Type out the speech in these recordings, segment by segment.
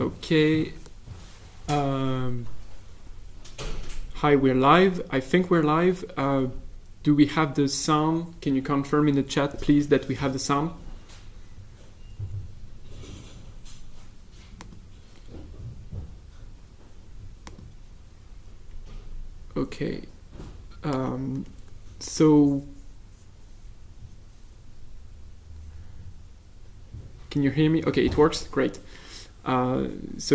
Okay. Hi, we're live. I think we're live. Do we have the sound? Can you confirm in the chat, please, that we have the sound? Okay. So, can you hear me? Okay, it works. Great. Once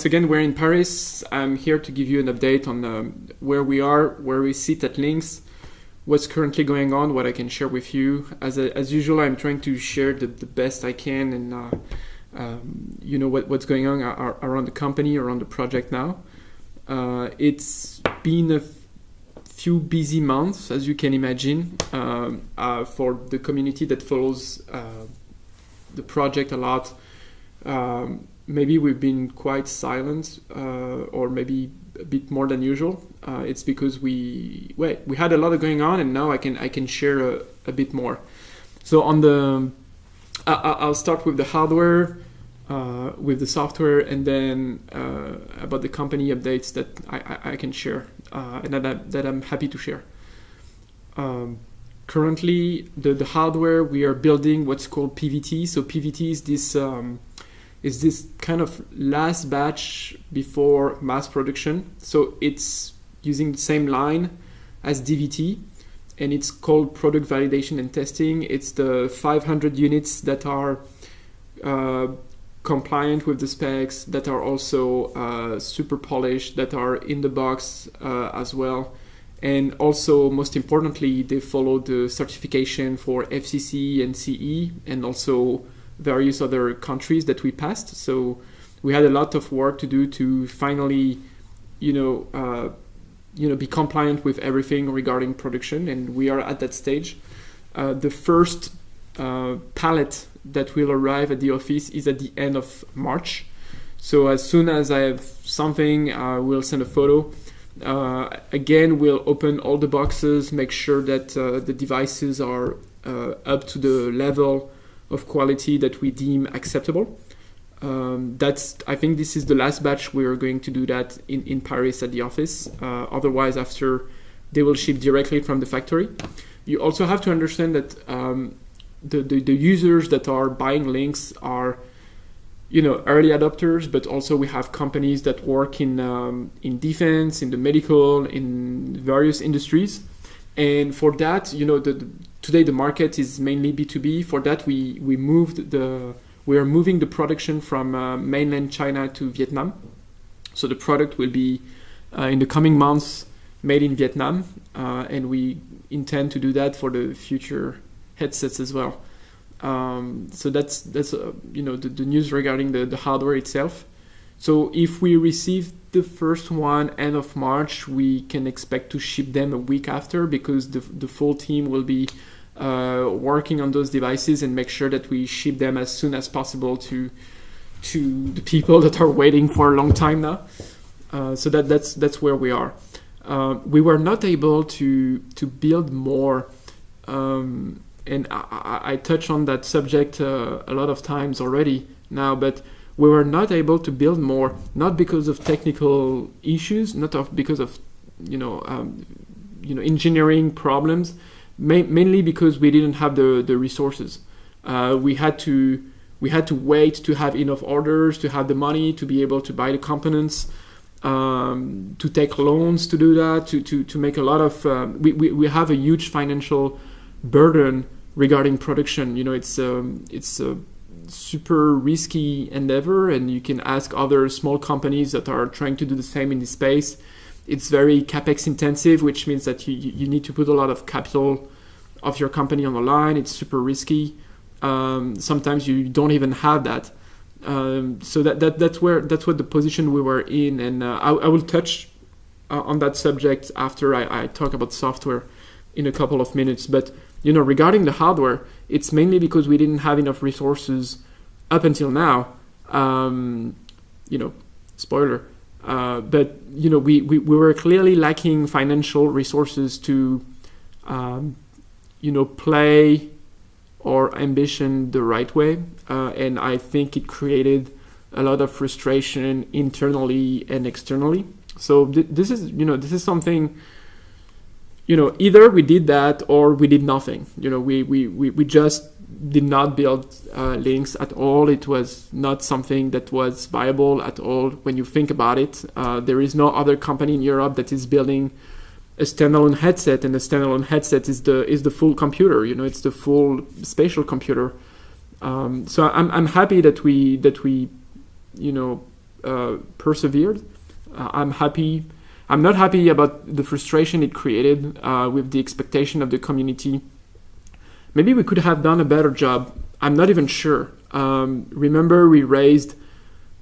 again, we're in Paris. I'm here to give you an update on where we are, where we sit at Lynx, what's currently going on, what I can share with you. As usual, I'm trying to share the best I can and what's going on around the company, around the project now. It's been a few busy months, as you can imagine, for the community that follows the project a lot. Maybe we've been quite silent, or maybe a bit more than usual. It's because we had a lot of going on, and now I can share a bit more. So I'll start with the hardware, with the software, and then about the company updates that I can share and that I'm happy to share. Currently, the hardware, we are building what's called PVT. So PVT is this kind of last batch before mass production. So it's using the same line as DVT, and it's called product validation and testing. It's the 500 units that are compliant with the specs, that are also super polished, that are in the box as well. And also, most importantly, they follow the certification for FCC and CE, and also various other countries that we passed. So we had a lot of work to do to finally, be compliant with everything regarding production, and we are at that stage. The first pallet that will arrive at the office is at the end of March. So as soon as I have something, we'll send a photo. Again, we'll open all the boxes, make sure that the devices are up to the level of quality that we deem acceptable. I think this is the last batch we're going to do that in Paris at the office. Otherwise, after, they will ship directly from the factory. You also have to understand that the users that are buying Lynx are early adopters, but also we have companies that work in defense, in the medical, in various industries. And for that, today the market is mainly B2B. For that, we are moving the production from mainland China to Vietnam. So the product will be in the coming months made in Vietnam, and we intend to do that for the future headsets as well. So that's the news regarding the hardware itself. So if we receive the first one end of March, we can expect to ship them a week after, because the full team will be working on those devices and make sure that we ship them as soon as possible to the people that are waiting for a long time now. So that's where we are. We were not able to build more. And I touch on that subject a lot of times already now, but we were not able to build more, not because of technical issues, because of engineering problems, mainly because we didn't have the resources. We had to wait to have enough orders, to have the money to be able to buy the components, to take loans to do that, to make a lot of. We have a huge financial burden regarding production. It's a super risky endeavor, and you can ask other small companies that are trying to do the same in this space. It's very capex intensive, which means that you need to put a lot of capital of your company on the line. It's super risky. Sometimes you don't even have that. So that's what the position we were in, and I will touch on that subject after I talk about software in a couple of minutes. But regarding the hardware, it's mainly because we didn't have enough resources up until now. Spoiler. But we were clearly lacking financial resources to play our ambition the right way, and I think it created a lot of frustration internally and externally. So this is something, either we did that or we did nothing. We just did not build Lynx at all. It was not something that was viable at all when you think about it. There is no other company in Europe that is building a standalone headset, and the standalone headset is the full computer. It's the full spatial computer. So I'm happy that we persevered. I'm happy. I'm not happy about the frustration it created with the expectation of the community. Maybe we could have done a better job. I'm not even sure. Remember, we raised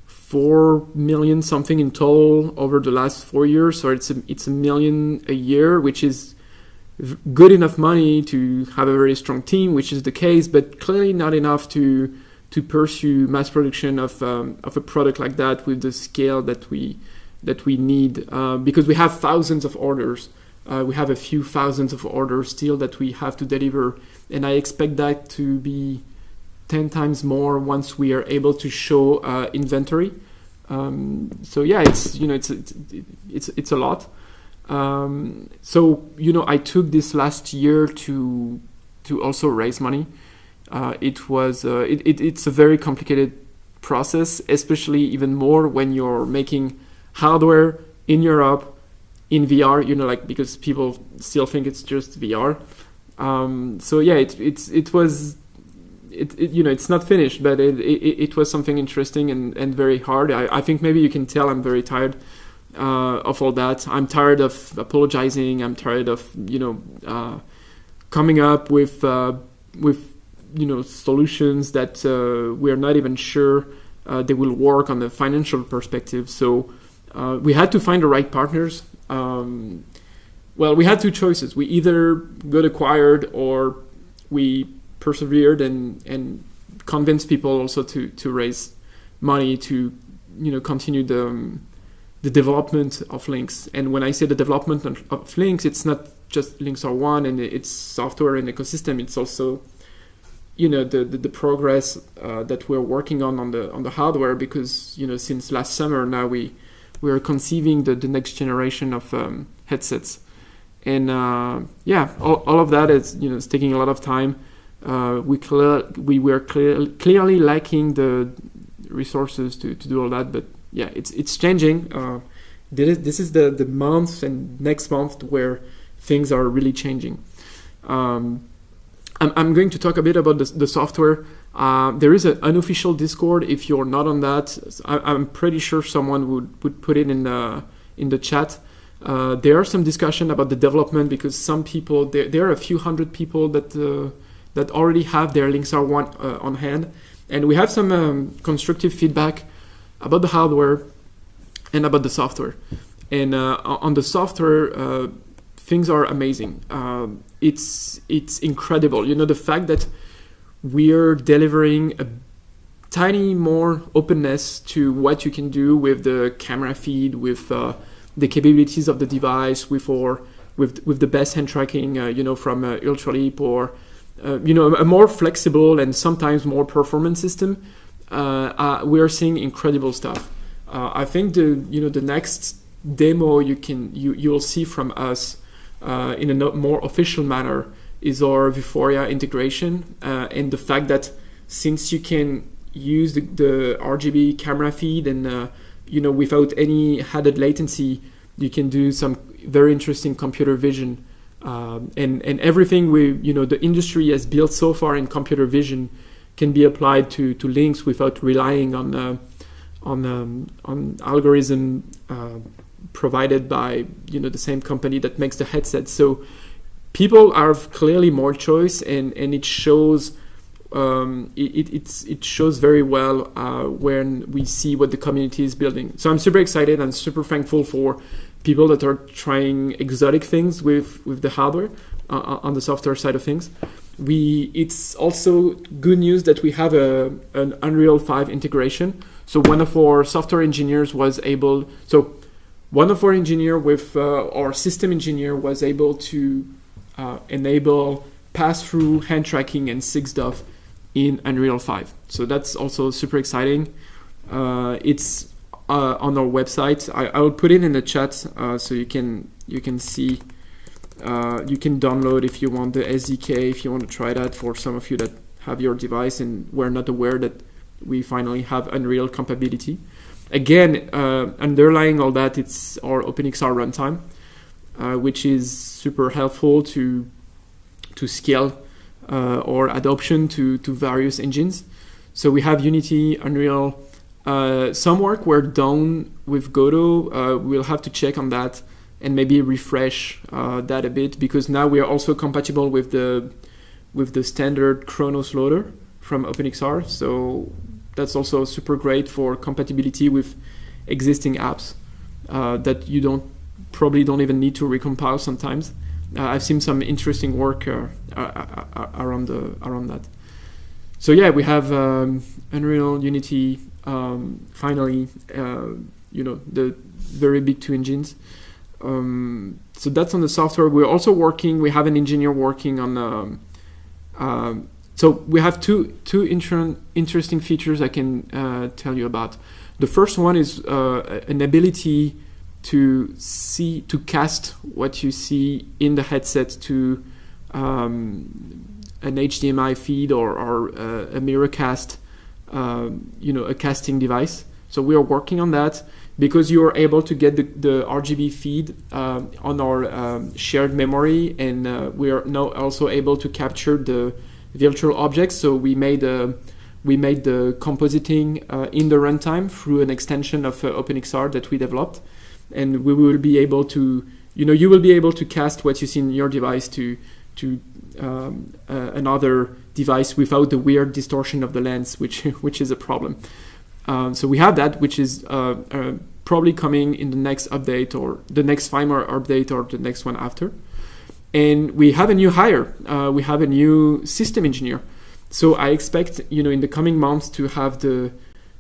4 million something in total over the last 4 years. So it's $1 million a year, which is good enough money to have a very strong team, which is the case, but clearly not enough to pursue mass production of a product like that with the scale that we need, because we have thousands of orders. We have a few thousands of orders still that we have to deliver, and I expect that to be 10 times more once we are able to show inventory. So yeah, it's a lot. So I took this last year to also raise money. It's a very complicated process, especially even more when you're making hardware in Europe in VR, because people still think it's just VR. So yeah, it's not finished, but it was something interesting and very hard. I think maybe you can tell I'm very tired of all that. I'm tired of apologizing. I'm tired of coming up with solutions that we are not even sure they will work on the financial perspective. So we had to find the right partners. We had two choices. We either got acquired or we persevered and convinced people also to raise money to continue the development of Lynx. And when I say the development of Lynx, it's not just Lynx R1 and its software and ecosystem. It's also the progress that we're working on the hardware, because since last summer now we are conceiving the next generation of headsets, and all of that is taking a lot of time. We were clearly lacking the resources to do all that, but yeah, it's changing. This is the month and next month where things are really changing. I'm going to talk a bit about the software. There is an unofficial Discord. If you're not on that, I'm pretty sure someone would put it in the chat. There are some discussion about the development, because some people, there are a few hundred people that already have their Lynx R1 on hand, and we have some constructive feedback about the hardware and about the software. And on the software, things are amazing. It's incredible. The fact that we're delivering a tiny more openness to what you can do with the camera feed, with the capabilities of the device, with the best hand tracking, from Ultraleap, or a more flexible and sometimes more performant system. We are seeing incredible stuff. I think the next demo you'll see from us in a more official manner is our Vuforia integration, and the fact that since you can use the RGB camera feed and without any added latency, you can do some very interesting computer vision, and everything the industry has built so far in computer vision can be applied to Lynx without relying on algorithm provided by the same company that makes the headset. So people have clearly more choice, and it shows it shows very well when we see what the community is building. So I'm super excited and super thankful for people that are trying exotic things with the hardware on the software side of things. It's also good news that we have an Unreal 5 integration. So one of our software engineers with our system engineer was able to enable pass-through hand tracking and SIGSDOF in Unreal 5. So that's also super exciting. It's on our website. I will put it in the chat so you can see. You can download if you want the SDK, if you want to try that for some of you that have your device and were not aware that we finally have Unreal compatibility. Again, underlying all that, it's our OpenXR runtime, which is super helpful to scale or adoption to various engines. So we have Unity, Unreal. Some work were done with Godot. We'll have to check on that and maybe refresh that a bit, because now we are also compatible with the standard Chronos loader from OpenXR. So that's also super great for compatibility with existing apps that you probably don't even need to recompile sometimes. I've seen some interesting work around that. So yeah, we have Unreal, Unity, finally, the very big two engines. So that's on the software. We're also working. We have an engineer working on. So we have two interesting features I can tell you about. The first one is an ability to cast what you see in the headset to an HDMI feed or a Miracast, a casting device. So we are working on that, because you are able to get the RGB feed on our shared memory, and we are now also able to capture the virtual objects. So we made the compositing in the runtime through an extension of OpenXR that we developed, and we will be able to, you will be able to cast what you see in your device to another device without the weird distortion of the lens, which is a problem. So we have that, which is probably coming in the next update, or the next firmware update, or the next one after. And we have a new hire. We have a new system engineer. So I expect, in the coming months to have the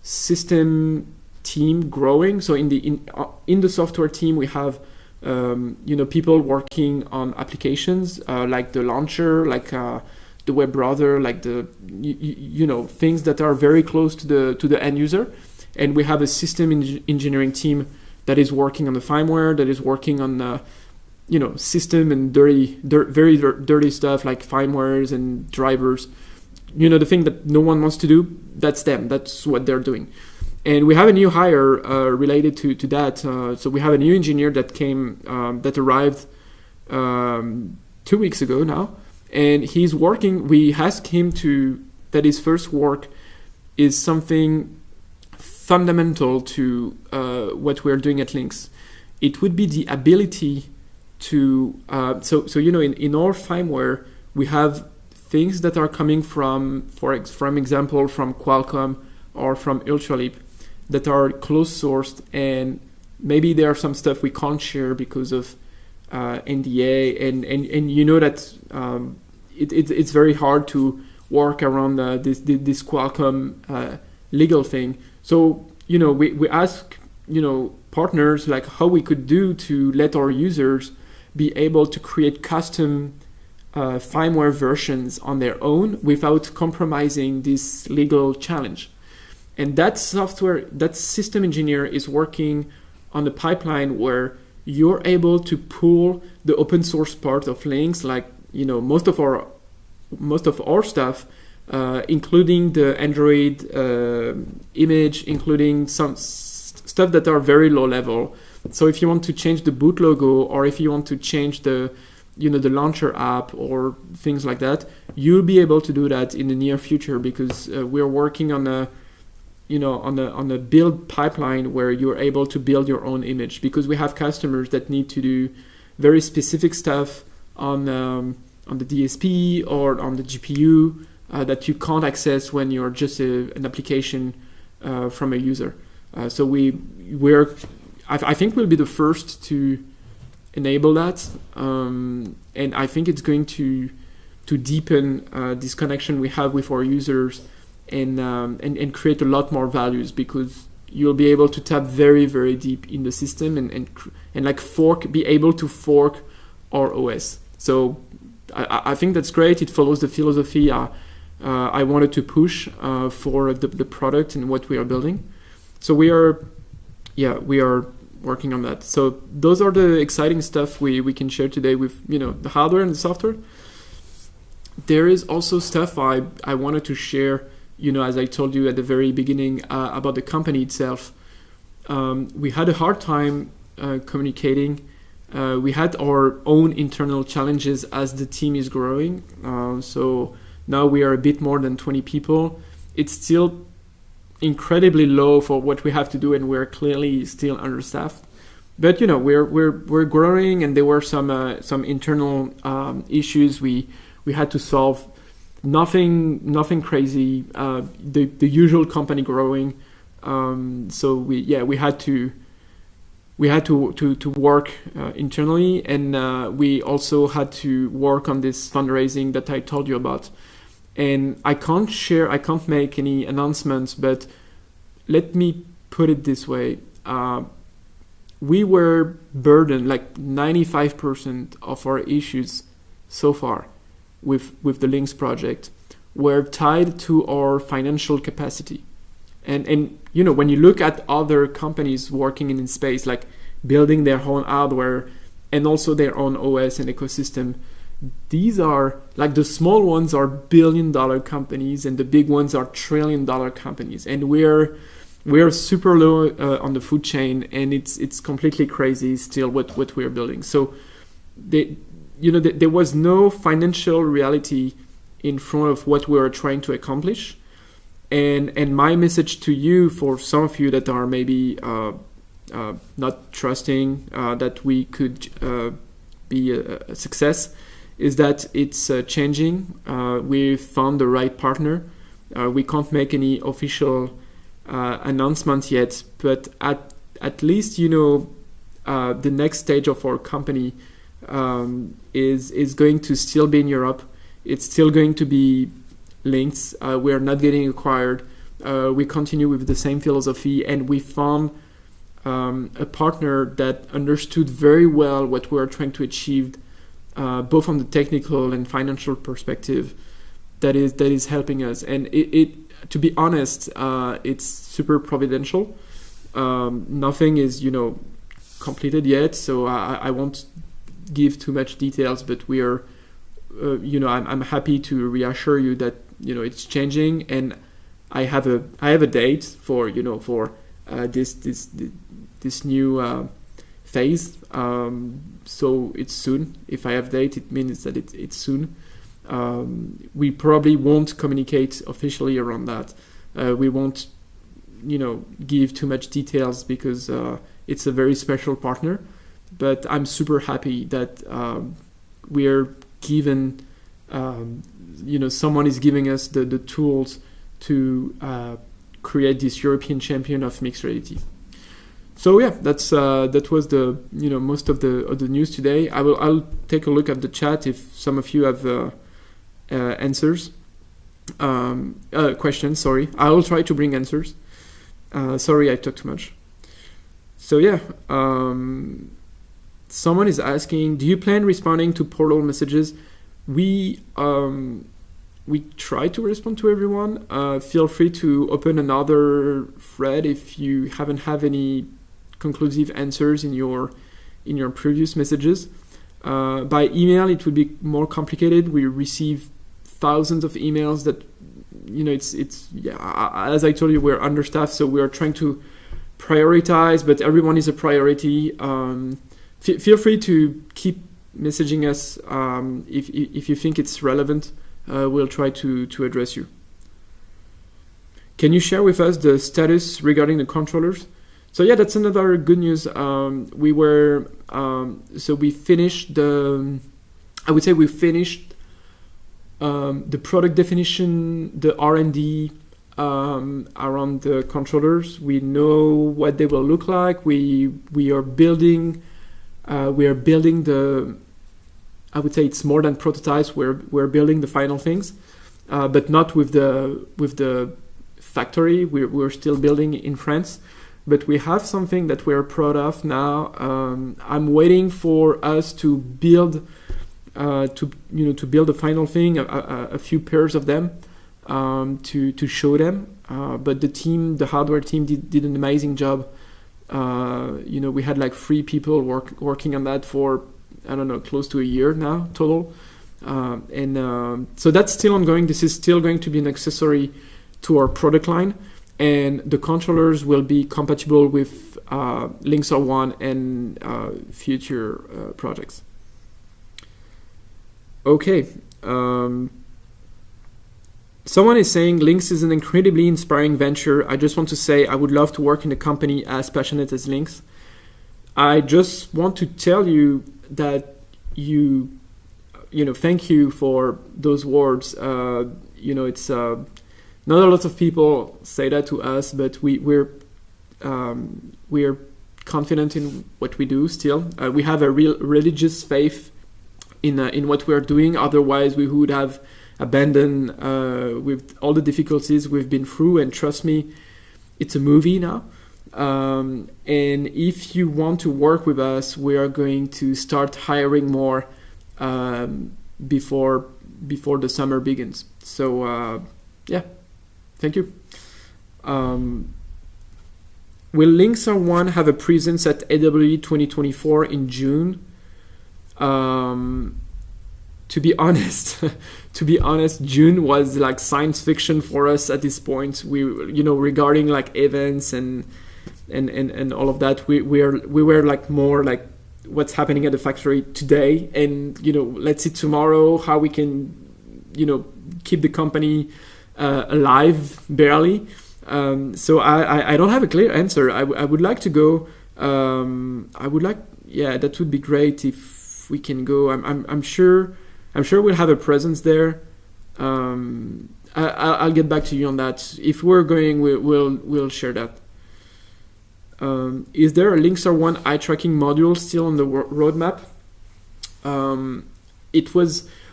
system team growing. So in the software team, we have people working on applications like the launcher, like the web browser, like the things that are very close to the end user. And we have a system engineering team that is working on the firmware, that is working on system and very dirty stuff like firmwares and drivers. The thing that no one wants to do, that's them. That's what they're doing. And we have a new hire related to that. So we have a new engineer that arrived 2 weeks ago now. And he's working. We asked him that his first work is something fundamental to what we're doing at Lynx. It would be the ability to, in our firmware, we have things that are coming from example, from Qualcomm or from Ultraleap that are closed sourced, and maybe there are some stuff we can't share because of NDA, and that it's very hard to work around this Qualcomm legal thing. So we ask partners like how we could do to let our users be able to create custom firmware versions on their own without compromising this legal challenge. And that system engineer is working on the pipeline where you're able to pull the open source part of Lynx, like most of our stuff, including the Android image, including some stuff that are very low level. So if you want to change the boot logo, or if you want to change the launcher app or things like that, you'll be able to do that in the near future, because we're working on a build pipeline where you're able to build your own image, because we have customers that need to do very specific stuff on the DSP or on the GPU that you can't access when you're just an application from a user. So I think we'll be the first to enable that, and I think it's going to deepen this connection we have with our users, and create a lot more values, because you'll be able to tap very, very deep in the system and be able to fork our OS. So I think that's great. It follows the philosophy I wanted to push for the product and what we are building. So we are working on that. So those are the exciting stuff we can share today with the hardware and the software. There is also stuff I wanted to share, as I told you at the very beginning, about the company itself. We had a hard time communicating. We had our own internal challenges as the team is growing. So now we are a bit more than 20 people. It's still incredibly low for what we have to do, and we're clearly still understaffed. But we're growing, and there were some internal issues we had to solve. Nothing crazy. The usual company growing. So we had to work internally, and we also had to work on this fundraising that I told you about. And I can't make any announcements, but let me put it this way. We were burdened, like 95% of our issues so far with the Lynx project were tied to our financial capacity. And when you look at other companies working in space, like building their own hardware and also their own OS and ecosystem, these are like the small ones are billion-dollar companies, and the big ones are trillion-dollar companies. And we're super low on the food chain, and it's completely crazy still what we're building. So there was no financial reality in front of what we were trying to accomplish. And my message to you, for some of you that are maybe not trusting that we could be a success, is that it's changing. We found the right partner. We can't make any official announcement yet, but at least the next stage of our company is going to still be in Europe. It's still going to be Lynx. We are not getting acquired. We continue with the same philosophy, and we found a partner that understood very well what we are trying to achieve, both on the technical and financial perspective. That is helping us, and it to be honest, it's super providential. Nothing is completed yet, so I won't give too much details, but we are I'm happy to reassure you that it's changing, and I have a date for this new phase. So it's soon. If I have date, it means that it's soon. We probably won't communicate officially around that. We won't give too much details because it's a very special partner. But I'm super happy that we're given someone is giving us the tools to create this European champion of mixed reality. So yeah, that was the most of the news today. I'll take a look at the chat if some of you have answers, questions. Sorry, I will try to bring answers. Sorry, I talked too much. So yeah, someone is asking, do you plan responding to portal messages? We try to respond to everyone. Feel free to open another thread if you haven't have any conclusive answers in your previous messages. By email, it would be more complicated. We receive thousands of emails that as I told you, we're understaffed, so we are trying to prioritize, but everyone is a priority. Feel free to keep messaging us if you think it's relevant. We'll try to address you. Can you share with us the status regarding the controllers? So yeah, that's another good news. We finished we finished the product definition, the R&D around the controllers. We know what they will look like. We are building the, I would say it's more than prototypes. We're building the final things, but not with the factory. We're still building in France, but we have something that we're proud of now. I'm waiting for us to build to build the final thing, a few pairs of them, to show them. but the hardware team did an amazing job. We had like 3 people working on that for, I don't know, close to a year now total. So that's still ongoing. This is still going to be an accessory to our product line, and the controllers will be compatible with Lynx R1 and future projects. Okay. Someone is saying Lynx is an incredibly inspiring venture. I just want to say I would love to work in a company as passionate as Lynx. I just want to tell you that thank you for those words. It's not a lot of people say that to us, but we're confident in what we do still. We have a real religious faith in what we're doing. Otherwise, we would have abandoned with all the difficulties we've been through. And trust me, it's a movie now. And if you want to work with us, we are going to start hiring more before the summer begins. So thank you. Will Lynx R1 have a presence at AWE 2024 in June? To be honest, June was like science fiction for us at this point. We, regarding like events and all of that, we were like more like what's happening at the factory today, and let's see tomorrow how we can keep the company alive barely. So I don't have a clear answer. I would like to go. That would be great if we can go. I'm sure we'll have a presence there. I'll get back to you on that. If we're going, we'll share that. Is there a Lynx R1 eye tracking module still on the roadmap?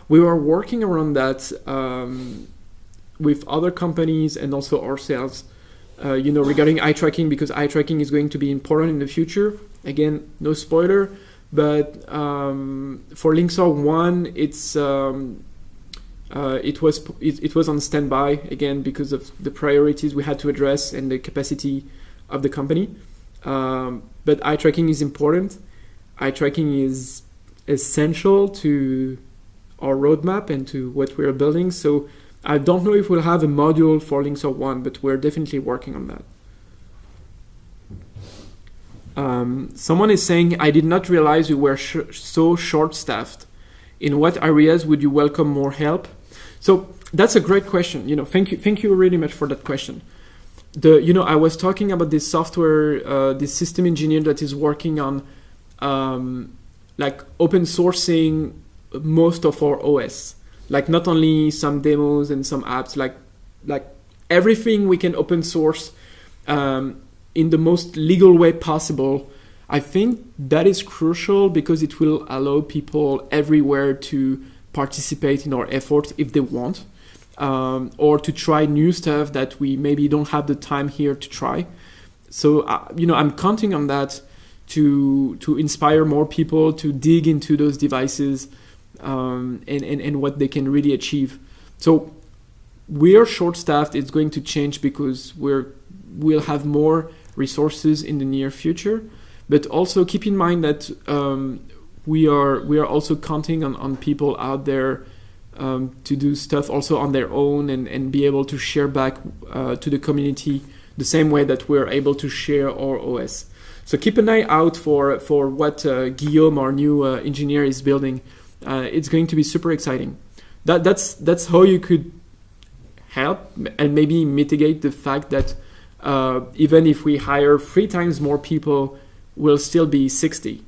We were working around that with other companies and also ourselves, regarding eye tracking, because eye tracking is going to be important in the future. Again, no spoiler, but for Lynx R1, it was on standby again because of the priorities we had to address and the capacity of the company. But eye tracking is important. Eye tracking is essential to our roadmap and to what we're building. So I don't know if we'll have a module for Lynx R1, but we're definitely working on that. Someone is saying, I did not realize we were so short-staffed. In what areas would you welcome more help? So that's a great question. Thank you really much for that question. I was talking about this software, this system engineer that is working on like open sourcing most of our OS. Like not only some demos and some apps, like everything we can open source in the most legal way possible. I think that is crucial because it will allow people everywhere to participate in our efforts if they want, or to try new stuff that we maybe don't have the time here to try. So I'm counting on that to inspire more people to dig into those devices and what they can really achieve. So we are short-staffed. It's going to change because we'll have more resources in the near future. But also keep in mind that we are also counting on people out there to do stuff also on their own and be able to share back to the community the same way that we're able to share our OS. So keep an eye out for what Guillaume, our new engineer, is building. It's going to be super exciting. That's how you could help and maybe mitigate the fact that even if we hire 3 times more people, we'll still be 60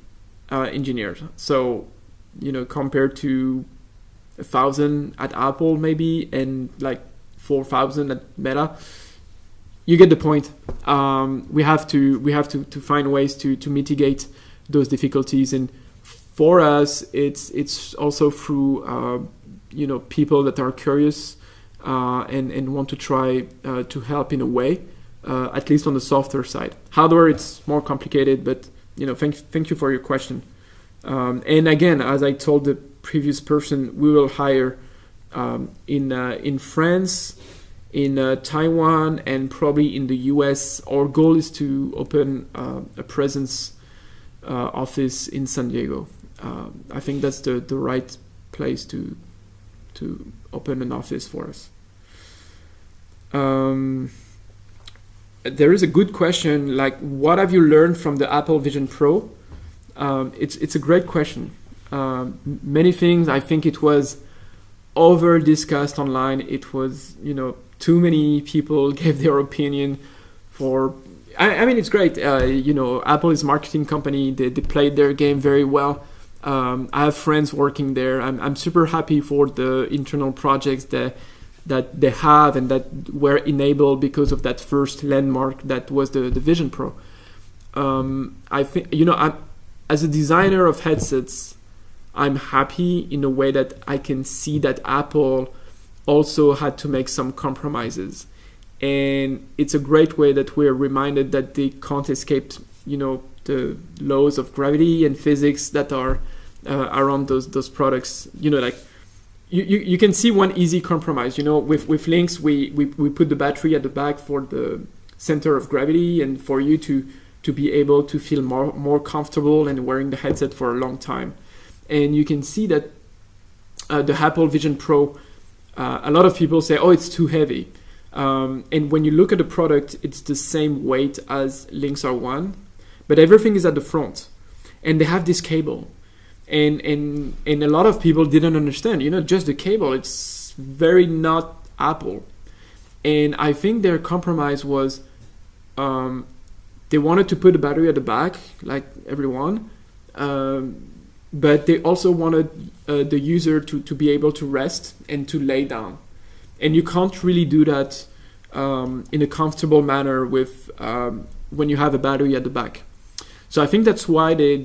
engineers. So, compared to 1,000 at Apple maybe and like 4,000 at Meta, you get the point. We have to find ways to mitigate those difficulties, and for us, it's also through people that are curious and want to try to help in a way. At least on the software side. Hardware, it's more complicated, but thank you for your question. And again, as I told the previous person, we will hire in France in Taiwan and probably in the US. Our goal is to open a presence office in San Diego. I think that's the right place to open an office for us. There is a good question, like, what have you learned from the Apple Vision Pro? It's a great question. Many things. I think it was over discussed online. It was, too many people gave their opinion for. I mean, it's great. Apple is a marketing company. They played their game very well. I have friends working there. I'm super happy for the internal projects that they have and that were enabled because of that first landmark that was the Vision Pro. I think, as a designer of headsets, I'm happy in a way that I can see that Apple also had to make some compromises. And it's a great way that we're reminded that they can't escape, the laws of gravity and physics that are around those products. You can see one easy compromise. With Lynx, we put the battery at the back for the center of gravity and for you to be able to feel more comfortable and wearing the headset for a long time. And you can see that the Apple Vision Pro, a lot of people say, oh, it's too heavy. And when you look at the product, it's the same weight as Lynx R1, but everything is at the front. And they have this cable. And a lot of people didn't understand, just the cable. It's very not Apple. And I think their compromise was they wanted to put a battery at the back, like everyone, but they also wanted the user to be able to rest and to lay down. And you can't really do that in a comfortable manner with when you have a battery at the back. So I think that's why they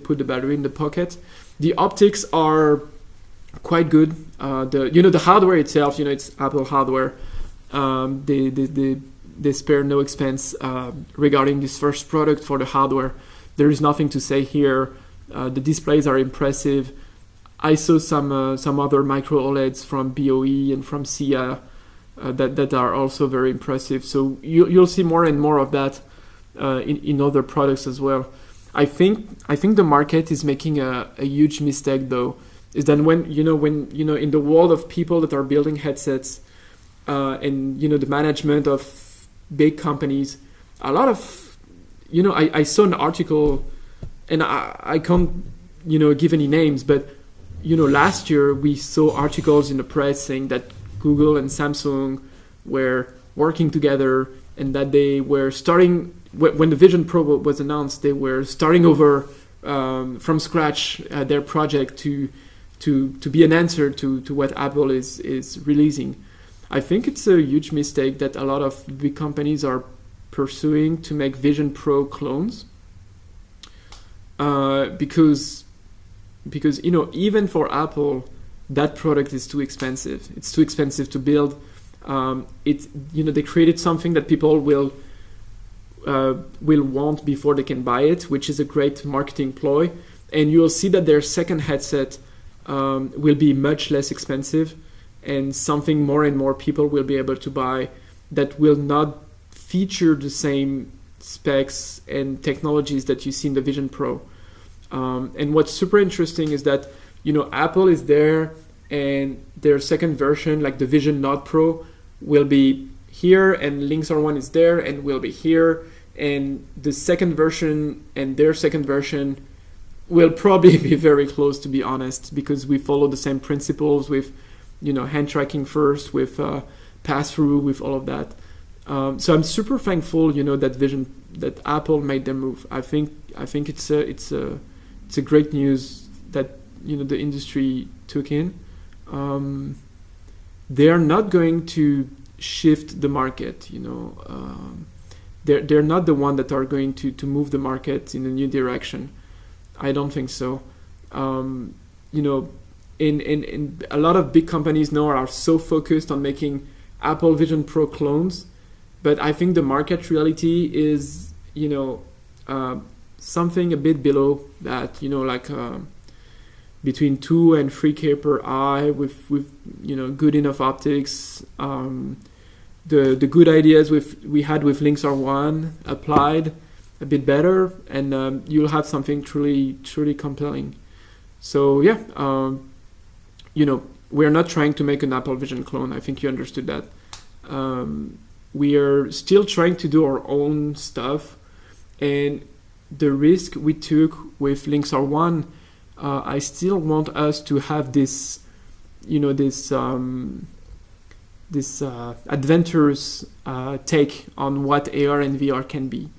put the battery in the pocket. The optics are quite good. The hardware itself, it's Apple hardware. They spare no expense regarding this first product for the hardware. There is nothing to say here. The displays are impressive. I saw some other micro OLEDs from BOE and from SIA that are also very impressive. So you'll see more and more of that in other products as well. I think the market is making a huge mistake though. Is that when in the world of people that are building headsets and the management of big companies, a lot of I saw an article, and I can't give any names, but last year we saw articles in the press saying that Google and Samsung were working together and that they were starting, when the Vision Pro was announced, they were starting over from scratch their project to be an answer to what Apple is releasing. I think it's a huge mistake that a lot of big companies are pursuing to make Vision Pro clones because even for Apple, that product is too expensive. It's too expensive to build. They created something that people will want before they can buy it, which is a great marketing ploy. And you'll see that their second headset will be much less expensive, and something more and more people will be able to buy that will not feature the same specs and technologies that you see in the Vision Pro. And what's super interesting is that Apple is there, and their second version, like the Vision Note Pro, will be here, and Lynx R1 is there and will be here, and the second version and their second version will probably be very close, to be honest, because we follow the same principles with hand tracking first, with pass-through, with all of that. So I'm super thankful, that Apple made their move. I think it's a great news that the industry took in. They are not going to shift the market. They're not the one that are going to move the market in a new direction. I don't think so. In a lot of big companies now are so focused on making Apple Vision Pro clones, but I think the market reality is something a bit below that, between 2 and 3K per eye with good enough optics, the good ideas we had with Lynx R1 applied a bit better, and you'll have something truly compelling. So yeah, we're not trying to make an Apple Vision clone. I think you understood that. We are still trying to do our own stuff, and the risk we took with Lynx R1, I still want us to have this, this adventurous take on what AR and VR can be.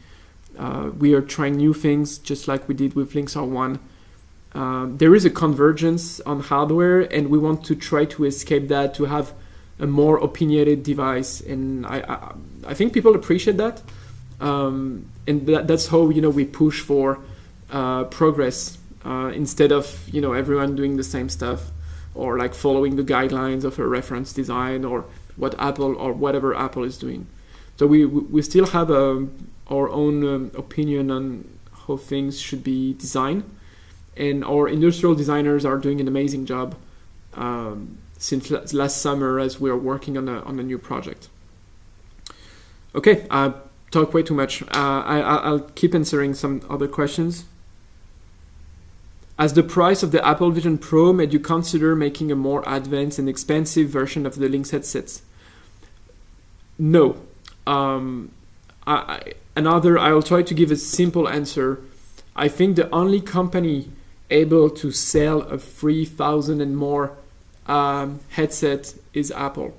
We are trying new things, just like we did with Lynx R1. There is a convergence on hardware, and we want to try to escape that, to have a more opinionated device, and I think people appreciate that, and that's how we push for progress instead of everyone doing the same stuff, or like following the guidelines of a reference design or what Apple or whatever Apple is doing. So we still have our own opinion on how things should be designed, and our industrial designers are doing an amazing job since last summer as we are working on a new project. Okay, I talk way too much. I'll keep answering some other questions. Has the price of the Apple Vision Pro made you consider making a more advanced and expensive version of the Lynx headsets? No. I'll try to give a simple answer. I think the only company able to sell a 3,000 and more headset is Apple.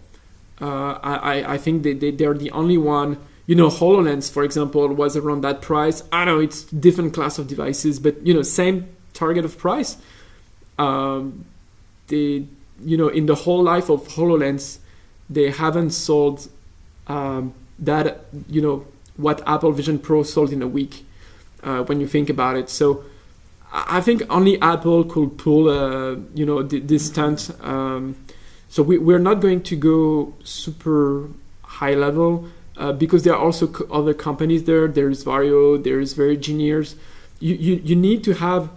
I think they're the only one. HoloLens, for example, was around that price. I know it's different class of devices, but same target of price. In the whole life of HoloLens, they haven't sold that what Apple Vision Pro sold in a week. When you think about it, so I think only Apple could pull this stunt. So we're not going to go super high level because there are also other companies there. There is Vario, there is Very Engineers. You need to have,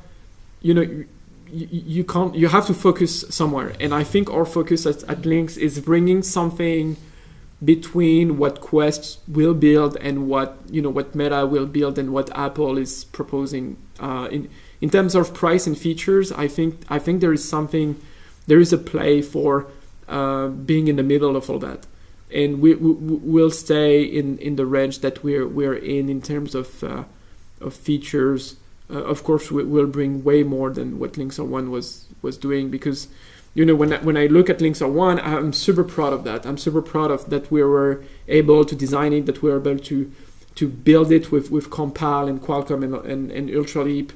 you have to focus somewhere. And I think our focus at Lynx is bringing something between what Quest will build and what Meta will build and what Apple is proposing. In terms of price and features, I think there is a play for being in the middle of all that, and we'll stay in the range that we're in terms of features. Of course, we'll bring way more than what Lynx R1 was doing, because when I look at Lynx R1, I'm super proud of that. I'm super proud of that we were able to design it, that we were able to build it with Compal and Qualcomm and Ultraleap.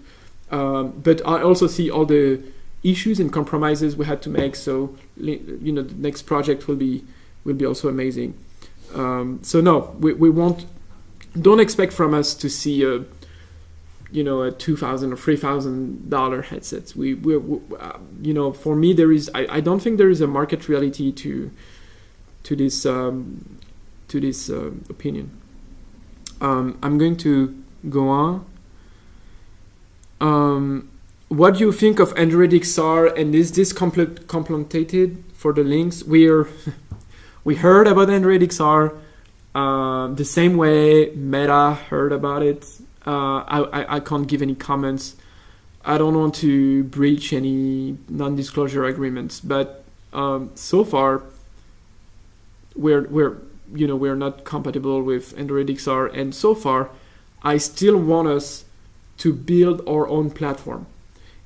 But I also see all the issues and compromises we had to make. So the next project will be also amazing. So no, we won't. Don't expect from us to see a $2,000 or $3,000 headsets. We for me there is. I don't think there is a market reality to this opinion. I'm going to go on. What do you think of Android XR, and is this complemented for the Lynx? We heard about Android XR the same way Meta heard about it. I can't give any comments. I don't want to breach any non-disclosure agreements, but so far we're not compatible with Android XR, and so far I still want us to build our own platform.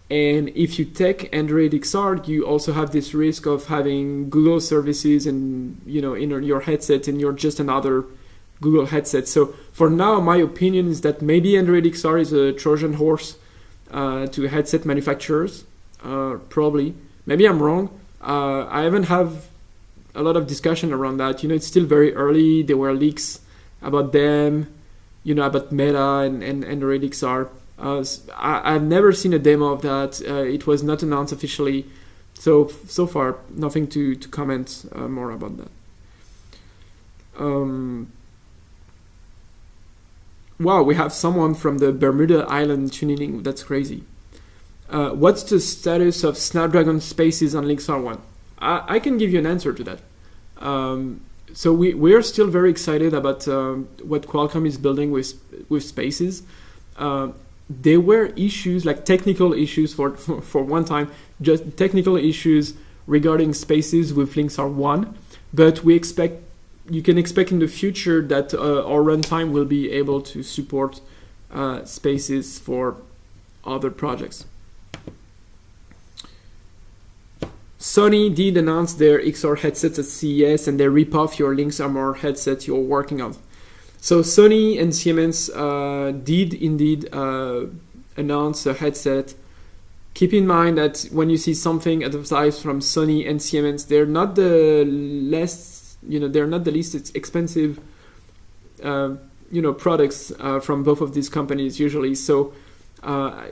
And if you take Android XR, you also have this risk of having Google services and in your headset, and you're just another Google headset. So for now, my opinion is that maybe Android XR is a Trojan horse to headset manufacturers. Probably. Maybe I'm wrong. I haven't have a lot of discussion around that. It's still very early. There were leaks about them, about Meta and Android XR. I've never seen a demo of that. It was not announced officially. So far, nothing to comment more about that. Wow, we have someone from the Bermuda Island tuning in. That's crazy. What's the status of Snapdragon Spaces on Lynx R1? I can give you an answer to that. so we're still very excited about what Qualcomm is building with Spaces. There were issues, like technical issues for one time, just technical issues regarding Spaces with Lynx R1, but you can expect in the future that our runtime will be able to support Spaces for other projects. Sony did announce their XR headsets at CES, and they rip off your Lynx Armor headset you're working on. So Sony and Siemens did indeed announce a headset. Keep in mind that when you see something advertised from Sony and Siemens, they're not the least expensive products from both of these companies usually. So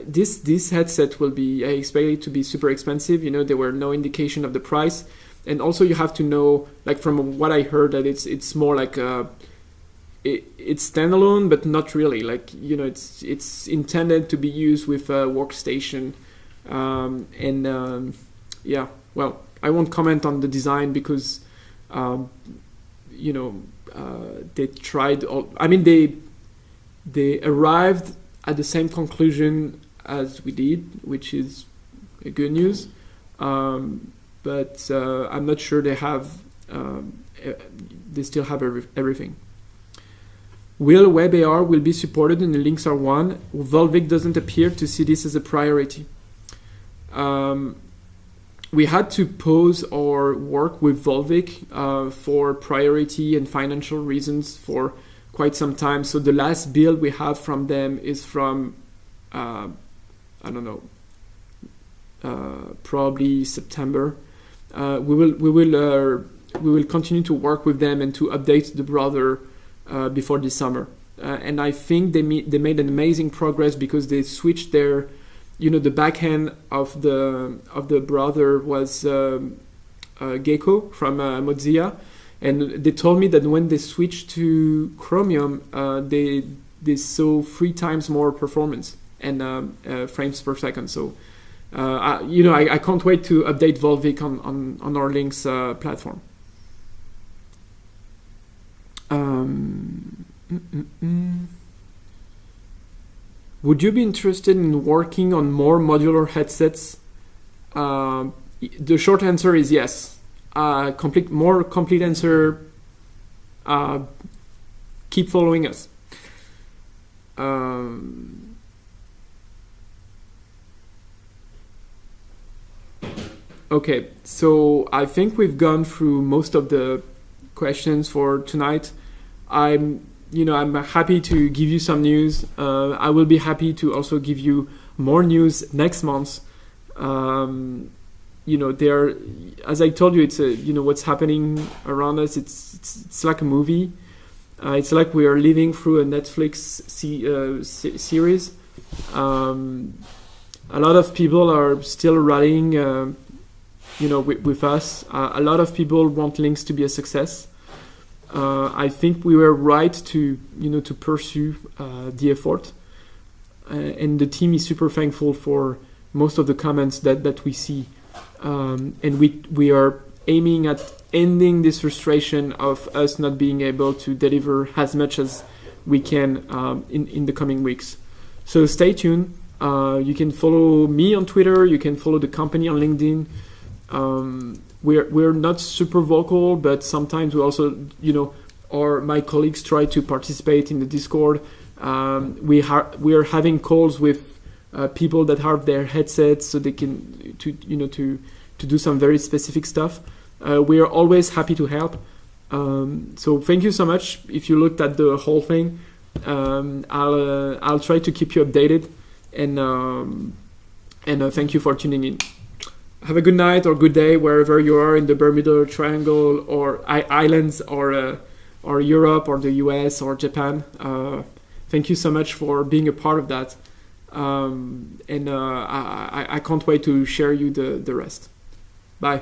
this headset will be, I expect it to be super expensive. There were no indication of the price, and also you have to know, like from what I heard, that it's more like it's standalone, but not really. Like it's intended to be used with a workstation, yeah. Well, I won't comment on the design because they tried. They arrived at the same conclusion as we did, which is a good news. But I'm not sure they have. They still have everything. Will WebAR will be supported in the Lynx R1? Volvic doesn't appear to see this as a priority. We had to pause our work with Volvic for priority and financial reasons for quite some time. So the last build we have from them is from, probably September. We will continue to work with them and to update the brother before this summer. And I think they made an amazing progress because they switched their, the backend of the browser was Gecko from Mozilla, and they told me that when they switched to Chromium, they saw 3 times more performance and frames per second. So I can't wait to update Volvic on our Lynx platform. Would you be interested in working on more modular headsets? The short answer is yes. More complete answer, keep following us. Okay, so I think we've gone through most of the questions for tonight. I'm happy to give you some news. I will be happy to also give you more news next month. There, as I told you, it's what's happening around us. It's like a movie. It's like we are living through a Netflix series. A lot of people are still rallying, with us. A lot of people want Lynx to be a success. I think we were right to pursue the effort, and the team is super thankful for most of the comments that we see, and we are aiming at ending this frustration of us not being able to deliver as much as we can in the coming weeks. So stay tuned. You can follow me on Twitter. You can follow the company on LinkedIn. We're not super vocal, but sometimes we also, or my colleagues try to participate in the Discord. We are having calls with people that have their headsets, so they can to do some very specific stuff. We are always happy to help. So thank you so much. If you looked at the whole thing, I'll try to keep you updated, and thank you for tuning in. Have a good night or good day wherever you are in the Bermuda Triangle or islands or Europe or the US or Japan. Thank you so much for being a part of that. I can't wait to share you the rest. Bye.